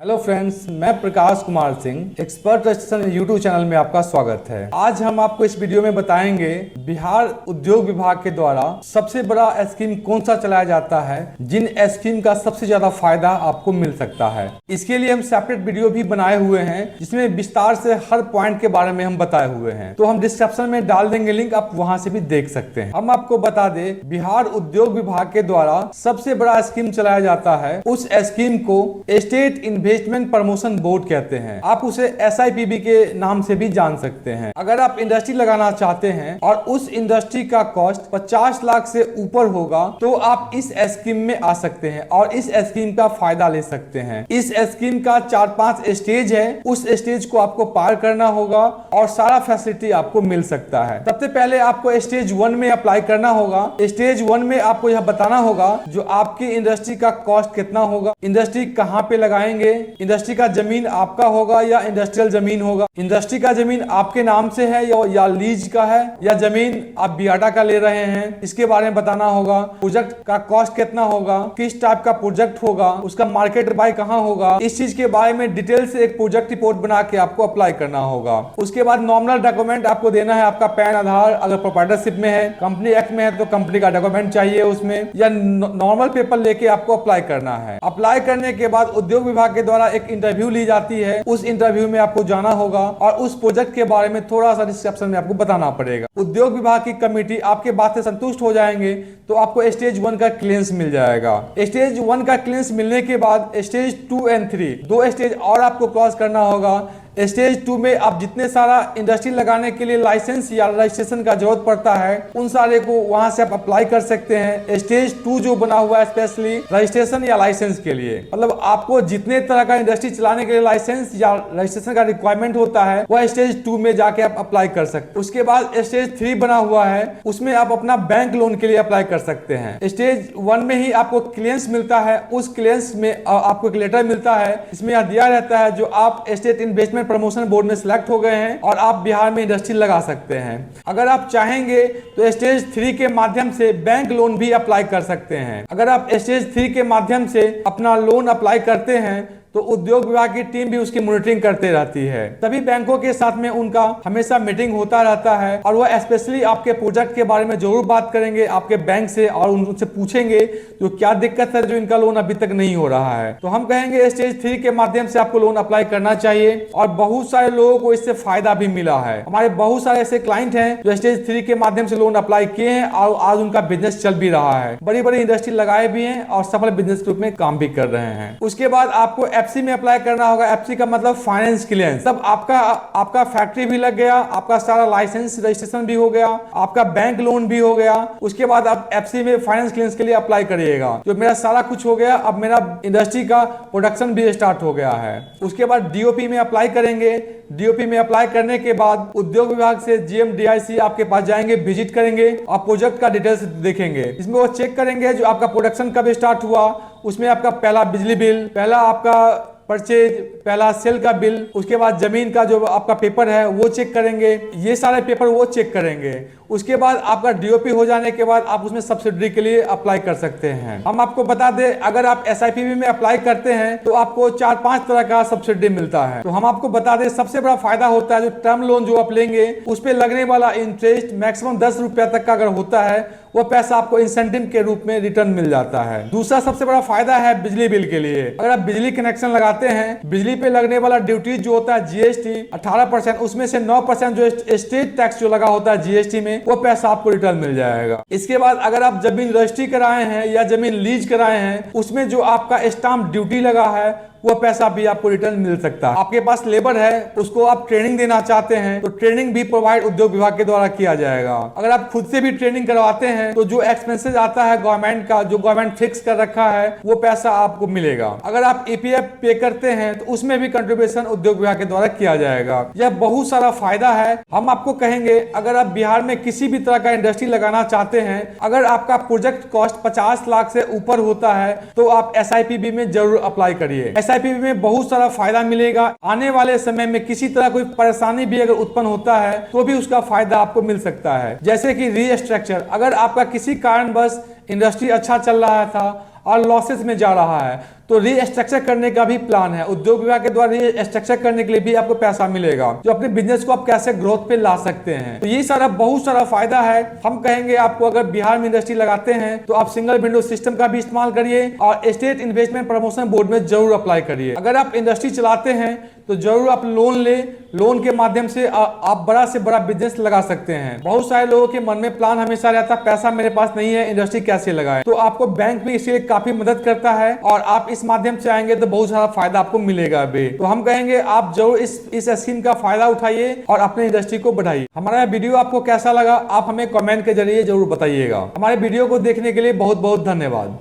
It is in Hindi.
हेलो फ्रेंड्स, मैं Prakash Kumar Singh expert registration YouTube channel में आपका स्वागत है। आज हम आपको इस वीडियो में बताएंगे बिहार उद्योग विभाग के द्वारा सबसे बड़ा स्कीम कौन सा चलाया जाता है, जिन स्कीम का सबसे ज्यादा फायदा आपको मिल सकता है। इसके लिए हम सेपरेट वीडियो भी बनाए हुए हैं जिसमें विस्तार से हर पॉइंट के बारे में हम बताए हुए हैं, तो हम डिस्क्रिप्शन में डाल देंगे लिंक, आप वहां से भी देख सकते हैं। हम आपको बता दें, बिहार उद्योग विभाग के द्वारा सबसे बड़ा स्कीम चलाया जाता है। उस स्कीम को स्टेट इन्वेस्टमेंट प्रमोशन बोर्ड कहते हैं। आप उसे SIPB के नाम से भी जान सकते हैं। अगर आप इंडस्ट्री लगाना चाहते हैं और उस इंडस्ट्री का कॉस्ट 50 लाख से ऊपर होगा तो आप इस स्कीम में आ सकते हैं और इस स्कीम का फायदा ले सकते हैं। इस स्कीम का 4-5 स्टेज है, उस स्टेज को आपको पार करना होगा और सारा फैसिलिटी आपको मिल सकता है। सबसे पहले आपको स्टेज 1 में अप्लाई करना होगा। स्टेज 1 में आपको यह बताना होगा जो आपकी इंडस्ट्री का कॉस्ट कितना होगा, इंडस्ट्री कहाँ पे लगाएंगे, इंडस्ट्री का जमीन आपका होगा या इंडस्ट्रियल जमीन होगा, इंडस्ट्री का जमीन आपके नाम से है या लीज का है, या जमीन आप बियाडा का ले रहे हैं, इसके बारे में बताना होगा। प्रोजेक्ट का कॉस्ट कितना होगा, किस टाइप का प्रोजेक्ट होगा, उसका मार्केट बाय कहाँ होगा, इस चीज के बारे में डिटेल से एक प्रोजेक्ट रिपोर्ट बना के आपको अप्लाई करना होगा। उसके बाद नॉमिनल डॉक्यूमेंट आपको देना है, आपका पैन, आधार, अगर प्रोप्राइटरशिप में है, कंपनी एक्ट में है तो कंपनी का डॉक्यूमेंट चाहिए उसमें, या नॉर्मल पेपर लेके आपको अप्लाई करना है। अप्लाई करने के बाद उद्योग विभाग के द्वारा एक इंटरव्यू ली जाती है। उस इंटरव्यू में आपको जाना होगा और उस प्रोजेक्ट के बारे में थोड़ा सा डिस्क्रिप्शन में आपको बताना पड़ेगा। उद्योग विभाग की कमेटी आपके बात से संतुष्ट हो जाएंगे तो आपको स्टेज 1 का क्लियरेंस मिल जाएगा। स्टेज 1 का क्लियरेंस मिलने के बाद स्टेज 2 और 3 दो स्टेज और आपको क्रॉस करना होगा। स्टेज 2 में आप जितने सारा इंडस्ट्री लगाने के लिए लाइसेंस या रजिस्ट्रेशन का जरूरत पड़ता है उन सारे को वहां से आप अप्लाई कर सकते हैं। स्टेज 2 जो बना हुआ है स्पेशली रजिस्ट्रेशन या लाइसेंस के लिए, मतलब आपको जितने तरह का इंडस्ट्री चलाने के लिए लाइसेंस या रजिस्ट्रेशन का रिक्वायरमेंट होता है वह स्टेज 2 में जाके आप अप्लाई कर सकते हैं। उसके बाद स्टेज 3 बना हुआ है, उसमें आप अपना बैंक लोन के लिए अप्लाई कर सकते हैं। स्टेज 1 में ही आपको क्लियरेंस मिलता है, उस क्लियरेंस में आपको एक लेटर मिलता है, इसमें यह दिया रहता है जो आप स्टेट इन्वेस्टमेंट प्रमोशन बोर्ड में सिलेक्ट हो गए हैं और आप बिहार में इंडस्ट्री लगा सकते हैं। अगर आप चाहेंगे तो स्टेज 3 के माध्यम से बैंक लोन भी अप्लाई कर सकते हैं। अगर आप स्टेज 3 के माध्यम से अपना लोन अप्लाई करते हैं तो उद्योग विभाग की टीम भी उसकी मॉनिटरिंग करते रहती है। सभी बैंकों के साथ में उनका हमेशा मीटिंग होता रहता है और वह स्पेशली आपके प्रोजेक्ट के बारे में जरूर बात करेंगे आपके बैंक से और उनसे पूछेंगे जो क्या दिक्कत है जो इनका लोन अभी तक नहीं हो रहा है। तो हम कहेंगे स्टेज 3 के माध्यम से आपको लोन अप्लाई करना चाहिए और बहुत सारे लोगों को इससे फायदा भी मिला है। हमारे बहुत सारे ऐसे क्लाइंट हैं जो स्टेज 3 के माध्यम से लोन अप्लाई किए हैं और आज उनका बिजनेस चल भी रहा है, बड़ी बड़ी इंडस्ट्री लगाए भी हैं और सफल बिजनेस ग्रुप में काम भी कर रहे हैं। उसके बाद आपको FC में अप्लाई करना होगा। FC का मतलब फाइनेंस क्लियरेंस। तब आपका फैक्ट्री भी लग गया, आपका सारा लाइसेंस रजिस्ट्रेशन भी हो गया, आपका बैंक लोन भी हो गया। उसके बाद आप FC में फाइनेंस क्लियरेंस के लिए अप्लाई करिएगा। तो मेरा सारा कुछ हो गया, अब मेरा इंडस्ट्री का प्रोडक्शन भी स्टार्ट हो गया है। उसके बाद DOP में अप्लाई करेंगे। DOP में अप्लाई करने के बाद उद्योग विभाग से GM DIC आपके पास जाएंगे, विजिट करेंगे और प्रोजेक्ट का डिटेल्स देखेंगे। इसमें वो चेक करेंगे जो आपका प्रोडक्शन कब स्टार्ट हुआ, उसमें आपका पहला बिजली बिल, पहला आपका परचेज, पहला सेल का बिल, उसके बाद जमीन का जो आपका पेपर है वो चेक करेंगे। ये सारे पेपर वो चेक करेंगे। उसके बाद आपका DOP हो जाने के बाद आप उसमें सब्सिडी के लिए अप्लाई कर सकते हैं। हम आपको बता दें, अगर आप SIPB में अप्लाई करते हैं तो आपको 4-5 तरह का सब्सिडी मिलता है। तो हम आपको बता दें, सबसे बड़ा फायदा होता है जो टर्म लोन जो आप लेंगे उस पर लगने वाला इंटरेस्ट मैक्सिमम 10 रुपया तक का अगर होता है वो पैसा आपको इंसेंटिव के रूप में रिटर्न मिल जाता है। दूसरा सबसे बड़ा फायदा है बिजली बिल के लिए। अगर आप बिजली कनेक्शन लगाते हैं, बिजली पे लगने वाला ड्यूटी जो होता है GST 18%, उसमें से 9% जो स्टेट टैक्स जो लगा होता है GST में, वो पैसा आपको रिटर्न मिल जाएगा। इसके बाद अगर आप जमीन रजिस्ट्री कराए हैं या जमीन लीज कराए हैं, उसमें जो आपका स्टाम्प ड्यूटी लगा है वो पैसा भी आपको रिटर्न मिल सकता है। आपके पास लेबर है, उसको आप ट्रेनिंग देना चाहते हैं तो ट्रेनिंग भी प्रोवाइड उद्योग विभाग के द्वारा किया जाएगा। अगर आप खुद से भी ट्रेनिंग करवाते हैं तो जो एक्सपेंसेस आता है गवर्नमेंट का, जो गवर्नमेंट फिक्स कर रखा है, वो पैसा आपको मिलेगा। अगर आप EPF पे करते हैं तो उसमें भी कंट्रीब्यूशन उद्योग विभाग के द्वारा किया जाएगा। यह बहुत सारा फायदा है। हम आपको कहेंगे, अगर आप बिहार में किसी भी तरह का इंडस्ट्री लगाना चाहते हैं, अगर आपका प्रोजेक्ट कॉस्ट 50 लाख से ऊपर होता है तो आप SIPB में जरूर अप्लाई करिए। SIPB में बहुत सारा फायदा मिलेगा। आने वाले समय में किसी तरह कोई परेशानी भी अगर उत्पन्न होता है तो भी उसका फायदा आपको मिल सकता है। जैसे कि रीस्ट्रक्चर, अगर आपका किसी कारणवश इंडस्ट्री अच्छा चल रहा था और लॉसेस में जा रहा है तो रीस्ट्रक्चर करने का भी प्लान है। उद्योग विभाग के द्वारा रीस्ट्रक्चर करने के लिए भी आपको पैसा मिलेगा, जो अपने बिजनेस को आप कैसे ग्रोथ पे ला सकते हैं। तो ये सारा बहुत सारा फायदा है। हम कहेंगे आपको, अगर बिहार में इंडस्ट्री लगाते हैं तो आप सिंगल विंडो सिस्टम का भी इस्तेमाल करिए और स्टेट इन्वेस्टमेंट प्रमोशन बोर्ड में जरूर अप्लाई करिए। अगर आप इंडस्ट्री चलाते हैं तो जरूर आप लोन ले, लोन के माध्यम से आप बड़ा से बड़ा बिजनेस लगा सकते हैं। बहुत सारे लोगों के मन में प्लान हमेशा रहता है, पैसा मेरे पास नहीं है, इंडस्ट्री कैसे लगाएं। तो आपको बैंक भी इसलिए काफी मदद करता है और आप इस माध्यम से आएंगे तो बहुत सारा फायदा आपको मिलेगा भी। तो हम कहेंगे आप जरूर इस स्कीम का फायदा उठाइए और अपने इंडस्ट्री को बढ़ाइए। हमारा वीडियो आपको कैसा लगा आप हमें कमेंट के जरिए जरूर बताइएगा। हमारे वीडियो को देखने के लिए बहुत बहुत धन्यवाद।